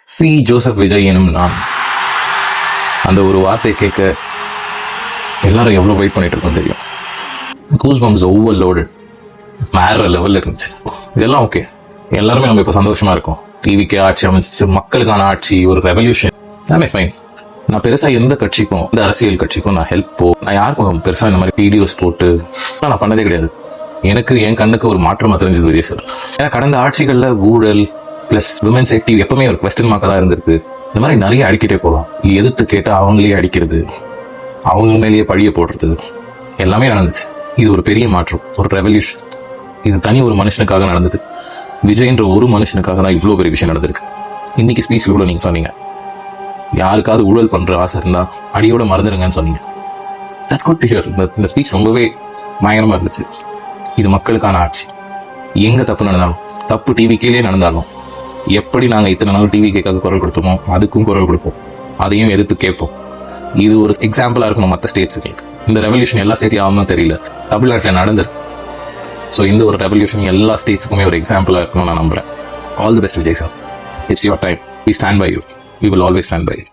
C Joseph Vijay எனும் நான். அந்த ஒரு வார்த்தை கேட்க எல்லாரும் எவ்வளோ வெயிட் பண்ணிட்டு இருக்கோம் தெரியும். கூஸ் பம்ஸ் ஓவர்லோடு வேற லெவல்ல இருந்துச்சு. இதெல்லாம் ஓகே, எல்லாருமே நம்ம இப்போ சந்தோஷமா இருக்கோம். டிவிக்கு ஆட்சி அமைச்சு மக்களுக்கான ஆட்சி, ஒரு ரெவல்யூஷன், எல்லாமே ஃபைன். நான் பெருசா எந்த கட்சிக்கும், இந்த அரசியல் கட்சிக்கும் நான் நான் யாருக்கும் பெருசா இந்த மாதிரி வீடியோஸ் போட்டு நான் பண்ணதே கிடையாது. எனக்கு என் கண்ணுக்கு ஒரு மாற்றமா தெரிஞ்சது விஜய் சார். ஏன்னா கடந்த ஆட்சிகள்ல ஊழல் பிளஸ் விமன் சேஃப்டி எப்பவுமே ஒரு குவெஸ்டன் மார்க்கா தான் இருந்திருக்கு. இந்த மாதிரி நிறைய அடிக்கிட்டே போகலாம். எதிர்த்து கேட்டா அவங்களே அடிக்கிறது, அவங்க மேலேயே பழிய போடுறது, எல்லாமே நடந்துச்சு. இது ஒரு பெரிய மாற்றம், ஒரு ரெவல்யூஷன். இது தனி ஒரு மனுஷனுக்காக நடந்தது. விஜய்ன்ற ஒரு மனுஷனுக்காக தான் இவ்வளோ பெரிய விஷயம் நடந்திருக்கு. இன்னைக்கு ஸ்பீச்ல கூட நீங்க சொன்னீங்க, யாருக்காவது ஊழல் பண்ற ஆசை இருந்தா அடியோட மறந்துடுங்கன்னு சொன்னீங்க. That's good to hear. இந்த ஸ்பீச் ரொம்பவே பயங்கரமா இருந்துச்சு. இது மக்களுக்கான ஆட்சி. எங்க தப்பு நடந்தாலும், தப்பு டிவிக்கே நடந்தாலும், எப்படி நாங்க இத்தனை நாள் டிவி கேட்காத குரல் கொடுத்தோமோ அதுக்கும் குரல் கொடுப்போம், அதையும் எதிர்த்து கேட்போம். இது ஒரு எக்ஸாம்பிளா இருக்கணும் மற்ற ஸ்டேட்ஸுக்கு. இந்த ரெவல்யூஷன் எல்லா ஸ்டேட்டையும் ஆகும்னு தெரியல, தமிழ்நாட்டில் நடந்திருக்கு. ஸோ இந்த ஒரு ரெவல்யூஷன் எல்லா ஸ்டேட்ஸுக்குமே ஒரு எக்ஸாம்பிளா இருக்கணும்னு நான் நம்புறேன். All the best Vijay sir. It's your time. We stand by you. We will always stand by you.